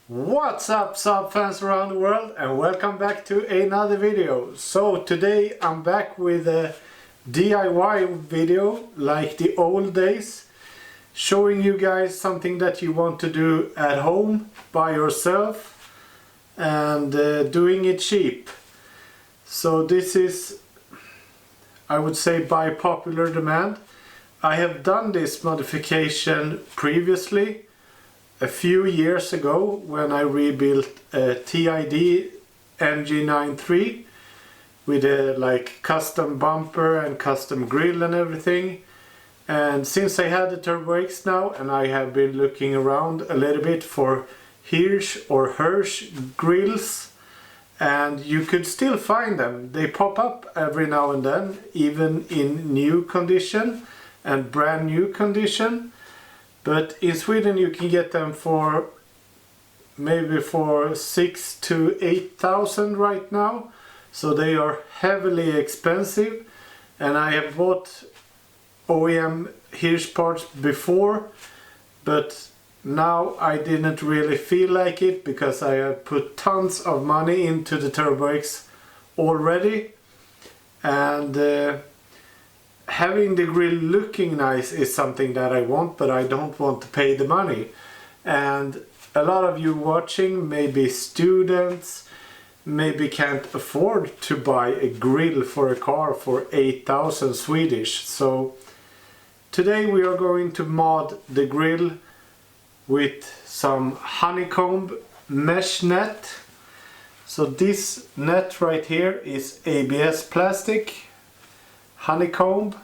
What's up sub fans around the world, and welcome back to another video. So today I'm back with a DIY video like the old days, showing you guys something that you want to do at home by yourself and doing it cheap. So this is, I would say, by popular demand. I have done this modification previously a few years ago when I rebuilt a TID MG93 with a like custom bumper and custom grille and everything. And since I had the Turbo X now, and I have been looking around a little bit for Hirsch or Hirsch grills, and you could still find them. They pop up every now and then, even in new condition and brand new condition. But in Sweden you can get them for maybe for 6,000 to 8,000 right now. So they are heavily expensive, and I have bought OEM Hirsch parts before, but now I didn't really feel like it because I have put tons of money into the Turbo X already, and having the grill looking nice is something that I want, but I don't want to pay the money. And a lot of you watching, maybe students, maybe can't afford to buy a grill for a car for 8,000 Swedish. So today we are going to mod the grill with some honeycomb mesh net. So this net right here is ABS plastic honeycomb,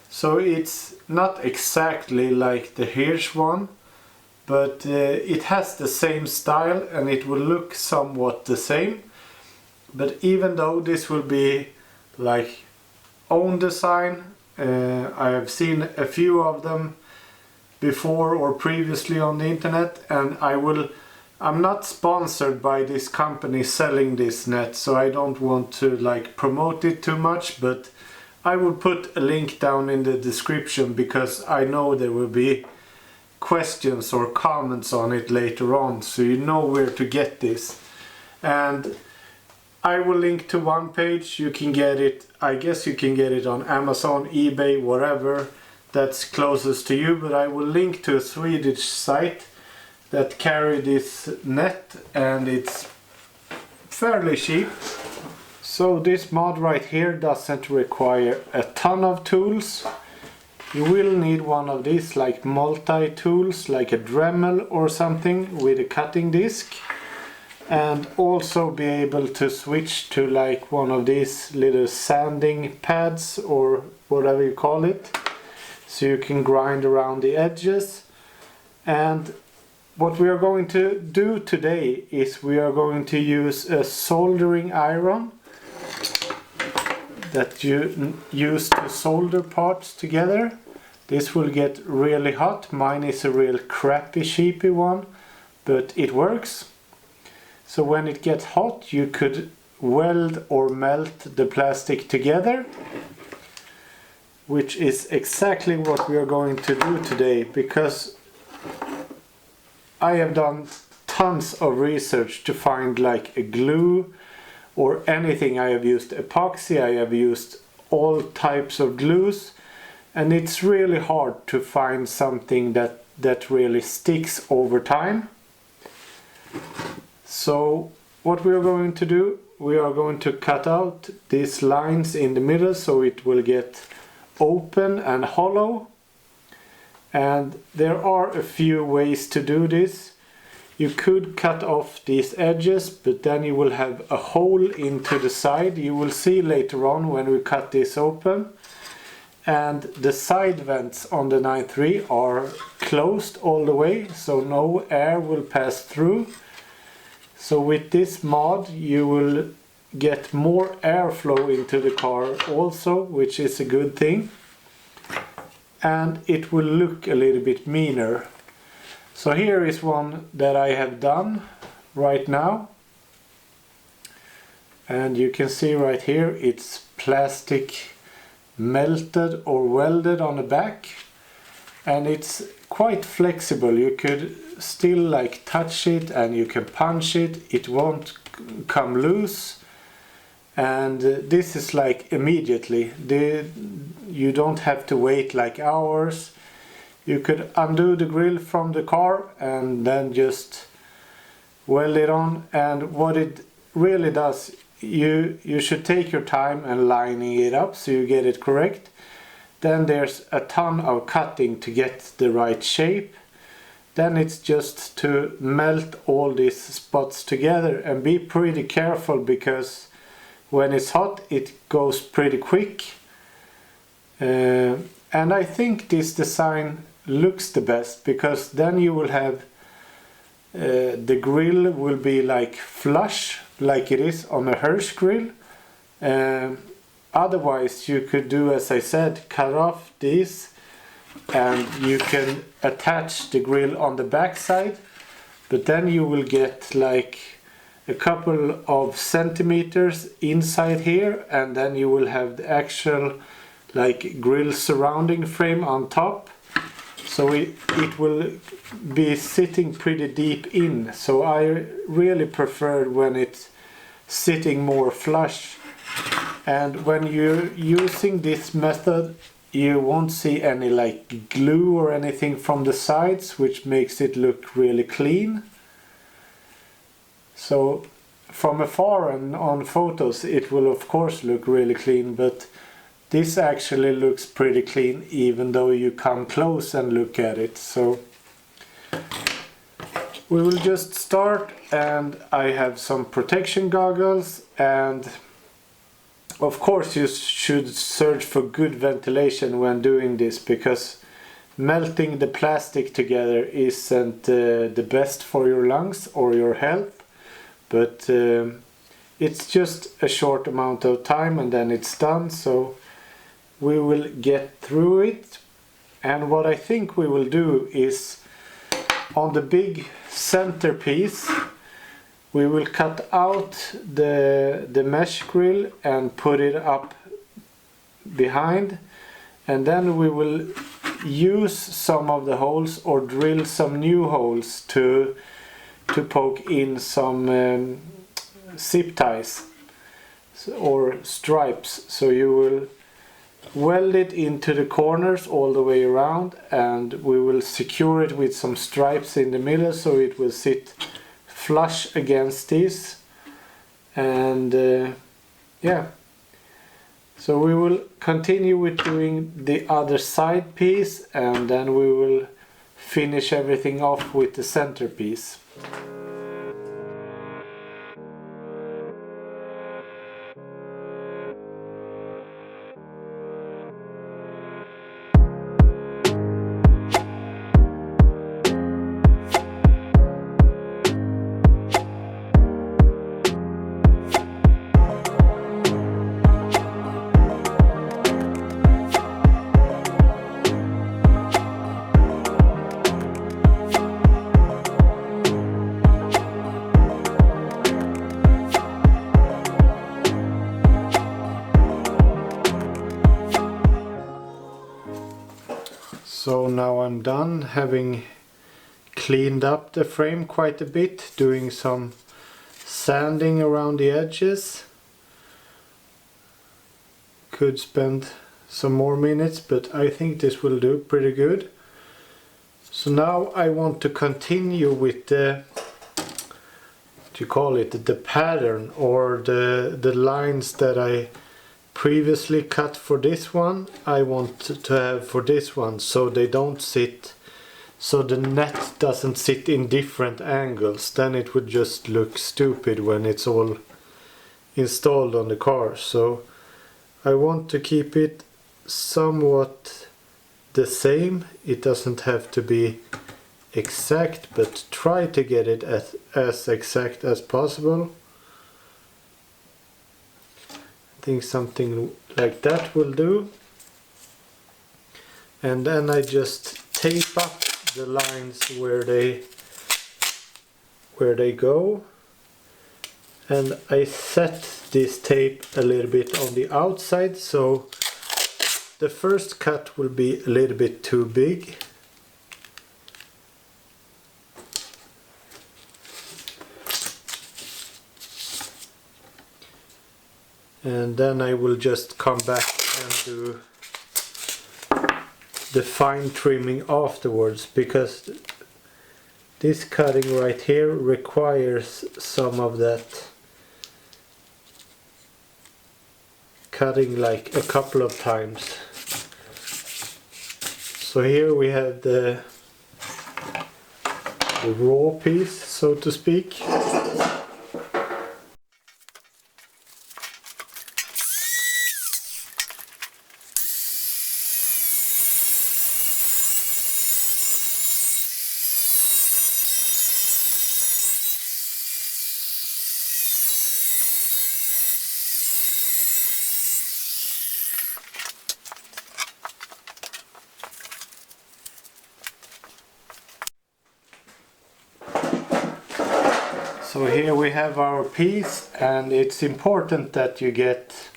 so it's not exactly like the Hirsch one, but it has the same style and it will look somewhat the same. But even though this will be like own design, I have seen a few of them before or previously on the internet, and I'm not sponsored by this company selling this net, so I don't want to like promote it too much, but I will put a link down in the description because I know there will be questions or comments on it later on, so you know where to get this. And I will link to one page. You can get it, I guess you can get it on Amazon, eBay, whatever that's closest to you, but I will link to a Swedish site that carry this net, and it's fairly cheap. So this mod right here doesn't require a ton of tools. You will need one of these like multi-tools, like a Dremel or something with a cutting disc, and also be able to switch to like one of these little sanding pads or whatever you call it, so you can grind around the edges. And what we are going to do today is we are going to use a soldering iron that you use to solder parts together. This will get really hot. Mine is a real crappy cheapy one, but it works. So when it gets hot you could weld or melt the plastic together, which is exactly what we are going to do today, because I have done tons of research to find like a glue or anything. I have used epoxy, I have used all types of glues, and it's really hard to find something that really sticks over time. So what we are going to do, we are going to cut out these lines in the middle so it will get open and hollow. And there are a few ways to do this. You could cut off these edges, but then you will have a hole into the side. You will see later on when we cut this open. And the side vents on the 93 are closed all the way, so no air will pass through. So with this mod you will get more airflow into the car also, which is a good thing. And it will look a little bit meaner. So here is one that I have done right now, and you can see right here it's plastic melted or welded on the back, and it's quite flexible. You could still like touch it and you can punch it, it won't come loose. And this is like immediately. You don't have to wait like hours. You could undo the grill from the car and then just weld it on. And what it really does, you should take your time and lining it up so you get it correct. Then there's a ton of cutting to get the right shape. Then it's just to melt all these spots together and be pretty careful, because when it's hot it goes pretty quick. And I think this design looks the best, because then you will have the grill will be like flush like it is on a Hirsch grill. Otherwise you could do, as I said, cut off these and you can attach the grill on the back side, but then you will get like a couple of centimeters inside here, and then you will have the actual like grill surrounding frame on top, so it will be sitting pretty deep in. So I really prefer when it's sitting more flush. And when you're using this method, you won't see any like glue or anything from the sides, which makes it look really clean. So from afar and on photos it will of course look really clean, but this actually looks pretty clean even though you come close and look at it. So we will just start, and I have some protection goggles, and of course you should search for good ventilation when doing this, because melting the plastic together isn't the best for your lungs or your health, but it's just a short amount of time and then it's done, so we will get through it. And what I think we will do is, on the big centerpiece we will cut out the mesh grill and put it up behind, and then we will use some of the holes or drill some new holes to poke in some zip ties or stripes. So you will weld it into the corners all the way around, and we will secure it with some stripes in the middle so it will sit flush against this. And yeah, so we will continue with doing the other side piece, and then we will finish everything off with the centerpiece. So now I'm done, having cleaned up the frame quite a bit, doing some sanding around the edges. Could spend some more minutes, but I think this will do pretty good. So now I want to continue with the, what do you call it, the pattern or the lines that I previously cut for this one. I want to have for this one, so they don't sit, so the net doesn't sit in different angles. Then it would just look stupid when it's all installed on the car. So I want to keep it somewhat the same. It doesn't have to be exact, but try to get it as exact as possible. I think something like that will do. And then I just tape up the lines where they go, and I set this tape a little bit on the outside, so the first cut will be a little bit too big. and then I will just come back and do the fine trimming afterwards, because this cutting right here requires some of that cutting like a couple of times. So here we have the raw piece, so to speak. So here we have our piece, and it's important that you get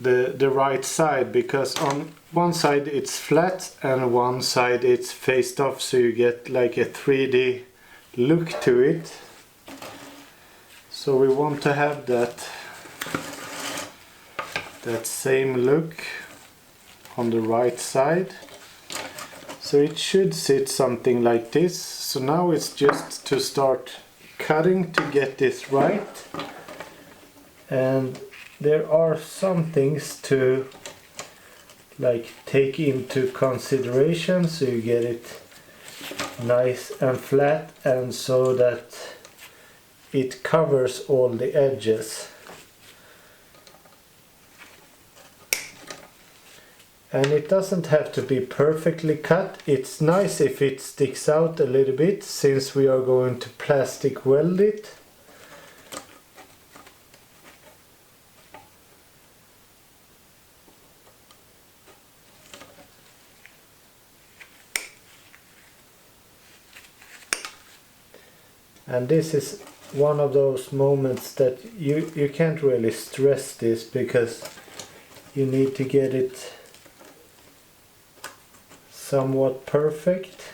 the right side, because on one side it's flat and one side it's faced off, so you get like a 3D look to it. So we want to have that same look on the right side. So it should sit something like this. So now it's just to start cutting to get this right. And there are some things to like take into consideration, so you get it nice and flat, and so that it covers all the edges. And it doesn't have to be perfectly cut. It's nice if it sticks out a little bit, since we are going to plastic weld it. And this is one of those moments that you can't really stress this, because you need to get it somewhat perfect,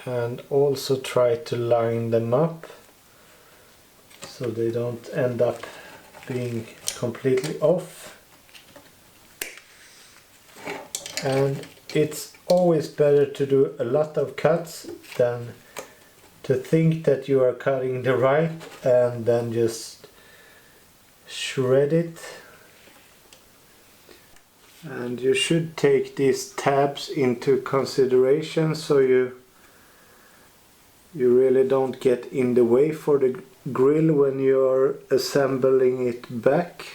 and also try to line them up so they don't end up being completely off. And it's always better to do a lot of cuts than to think that you are cutting the right and then just shred it. And you should take these tabs into consideration, so you really don't get in the way for the grill when you're assembling it back.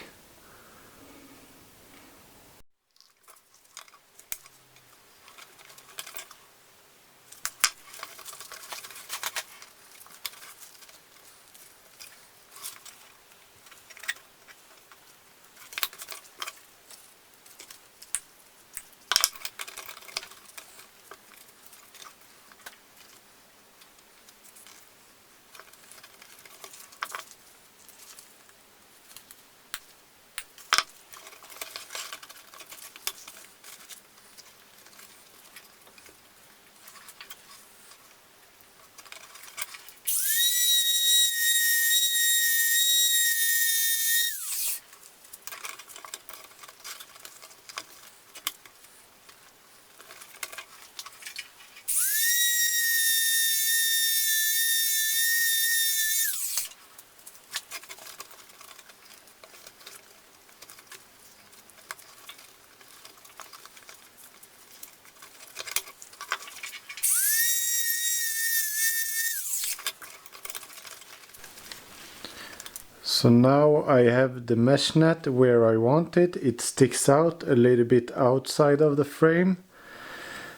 So now I have the mesh net where I want it. It sticks out a little bit outside of the frame.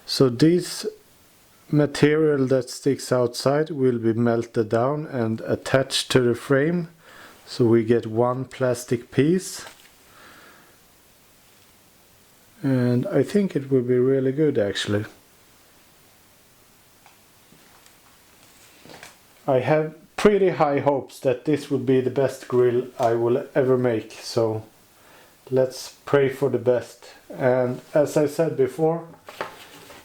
So this material that sticks outside will be melted down and attached to the frame. So we get one plastic piece. And I think it will be really good, actually. I have pretty high hopes that this will be the best grill I will ever make, so let's pray for the best. And as I said before,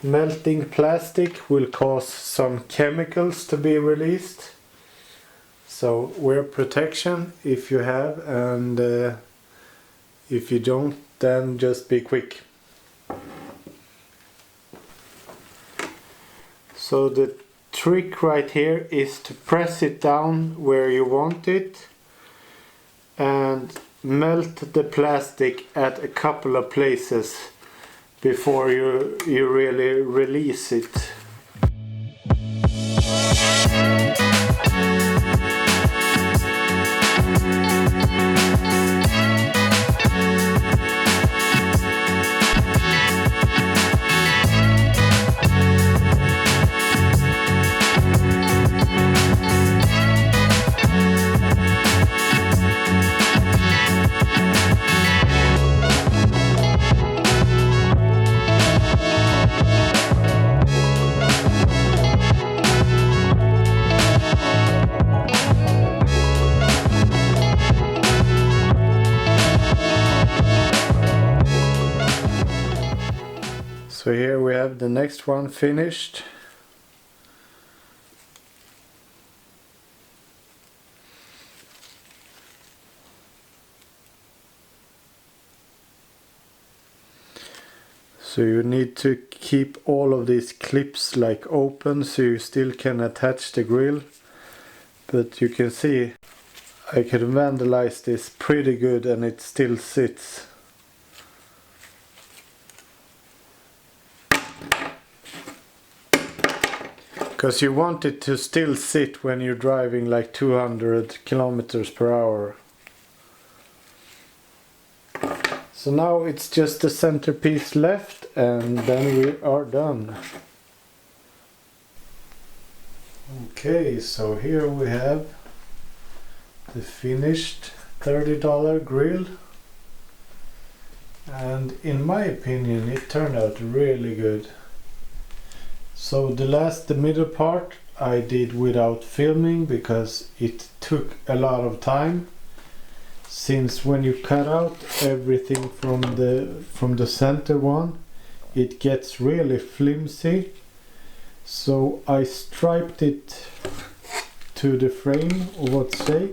melting plastic will cause some chemicals to be released. So wear protection if you have, and if you don't, then just be quick. So the trick right here is to press it down where you want it and melt the plastic at a couple of places before you really release it. So here we have the next one finished. So you need to keep all of these clips like open so you still can attach the grill. But you can see I could vandalize this pretty good and it still sits. Because you want it to still sit when you're driving like 200 kilometers per hour. So now it's just the centerpiece left and then we are done. Okay, so here we have the finished $30 grill. And in my opinion it turned out really good. So the middle part I did without filming because it took a lot of time, since when you cut out everything from the center one it gets really flimsy. So I striped it to the frame, or what say,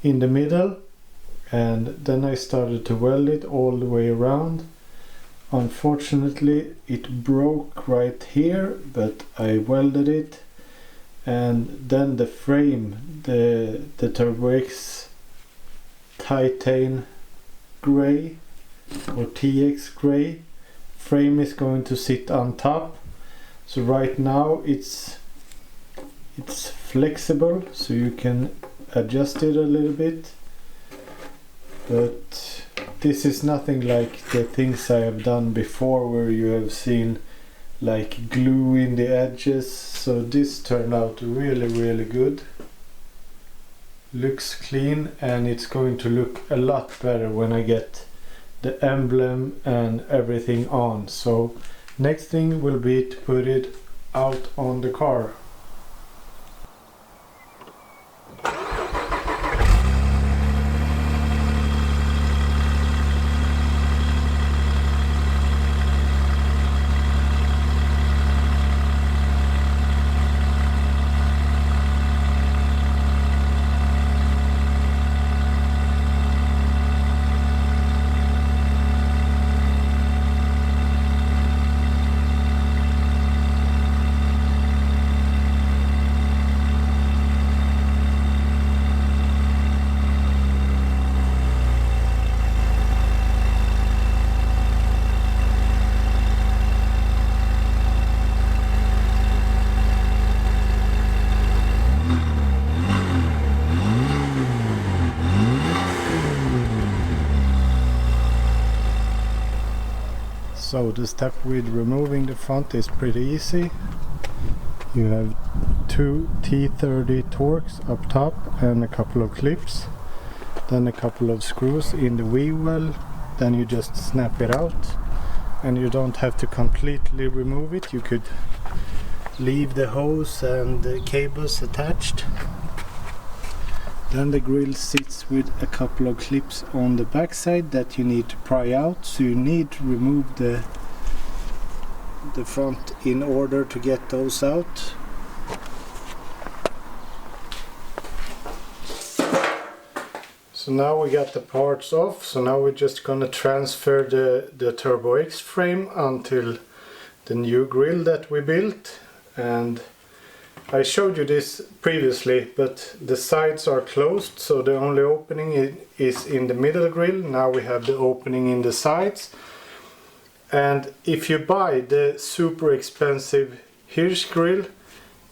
in the middle, and then I started to weld it all the way around. Unfortunately it broke right here, but I welded it, and then the frame, the Turbo X Titan Gray or TX Gray frame is going to sit on top. So right now it's flexible, so you can adjust it a little bit, but this is nothing like the things I have done before where you have seen like glue in the edges. So this turned out really good. Looks clean, and it's going to look a lot better when I get the emblem and everything on. So next thing will be to put it out on the car. So the step with removing the front is pretty easy. You have two T30 Torx up top and a couple of clips, then a couple of screws in the wheel well, then you just snap it out, and you don't have to completely remove it. You could leave the hose and the cables attached. Then the grill sits with a couple of clips on the backside that you need to pry out, so you need to remove the front in order to get those out. So now we got the parts off, so now we're just gonna transfer the Turbo X frame onto the new grill that we built. And I showed you this previously, but the sides are closed, so the only opening is in the middle grill. Now we have the opening in the sides. And if you buy the super expensive Hirsch grill,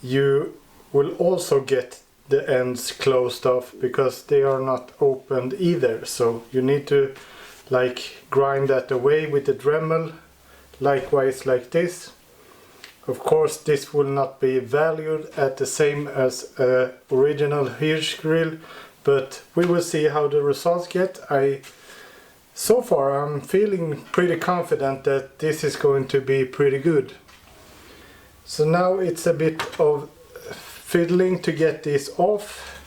you will also get the ends closed off because they are not opened either. So you need to like grind that away with the Dremel, likewise like this. Of course this will not be valued at the same as original Hirsch grill, but we will see how the results get. So far I'm feeling pretty confident that this is going to be pretty good. So now it's a bit of fiddling to get this off.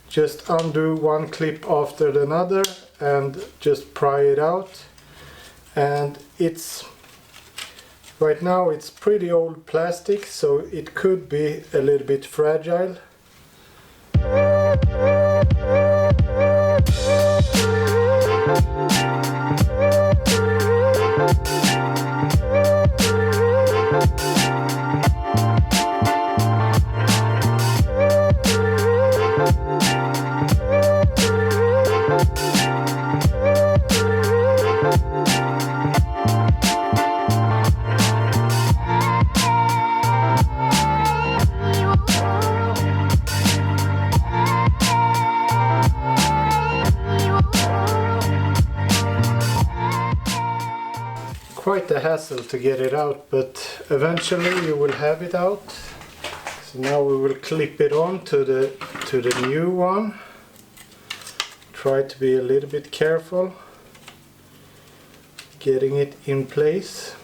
Just undo one clip after another and just pry it out. And right now it's pretty old plastic, so it could be a little bit fragile. Quite a hassle to get it out, but eventually you will have it out. So now we will clip it on to the new one. Try to be a little bit careful getting it in place.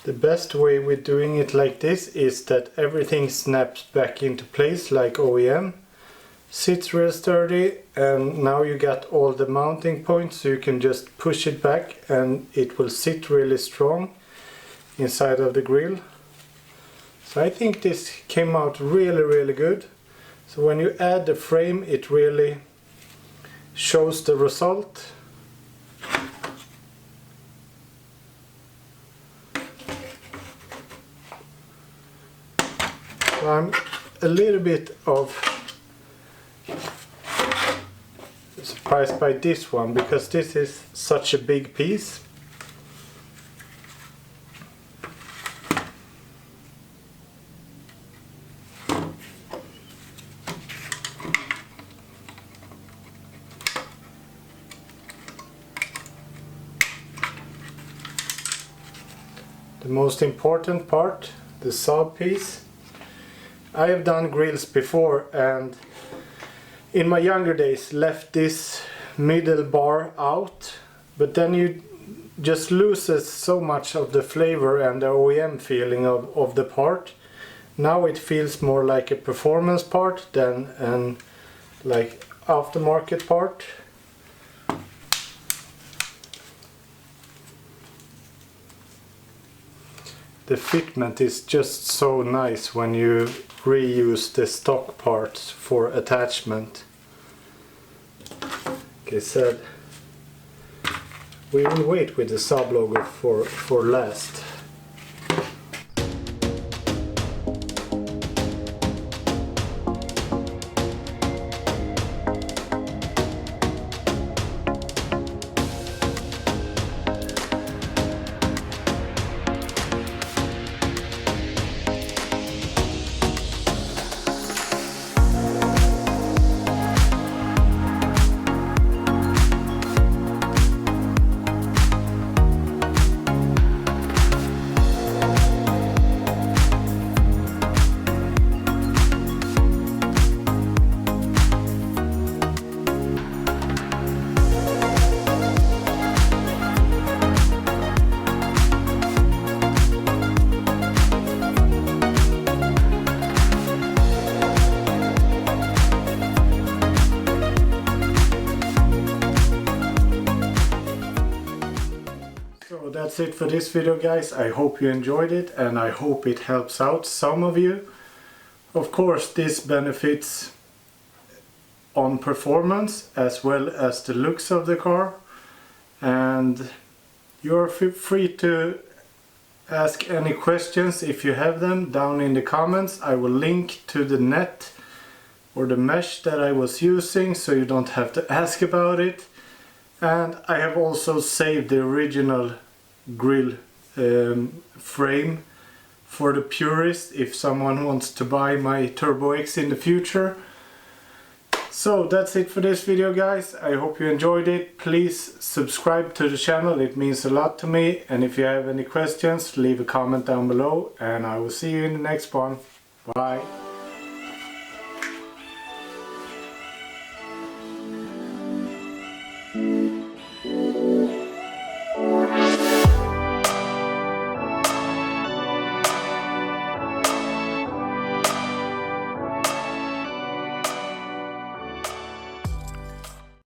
The best way with doing it like this is that everything snaps back into place like OEM. Sits real sturdy, and now you got all the mounting points, so you can just push it back and it will sit really strong inside of the grill. So I think this came out really good. So when you add the frame, it really shows the result. I'm a little bit surprised by this one, because this is such a big piece. The most important part, the saw piece. I have done grills before, and in my younger days left this middle bar out, but then you just loses so much of the flavor and the OEM feeling of the part. Now it feels more like a performance part than an like aftermarket part. The fitment is just so nice when you reuse the stock parts for attachment. Like I said, we will wait with the sub logo for last. that's it for this video, guys. I hope you enjoyed it and I hope it helps out some of you. Of course, this benefits on performance as well as the looks of the car, and you're free to ask any questions if you have them down in the comments. I will link to the net or the mesh that I was using so you don't have to ask about it. And I have also saved the original grill frame for the purist if someone wants to buy my Turbo X in the future. So that's it for this video, guys. I hope you enjoyed it. Please subscribe to the channel, it means a lot to me. And if you have any questions, leave a comment down below and I will see you in the next one. Bye.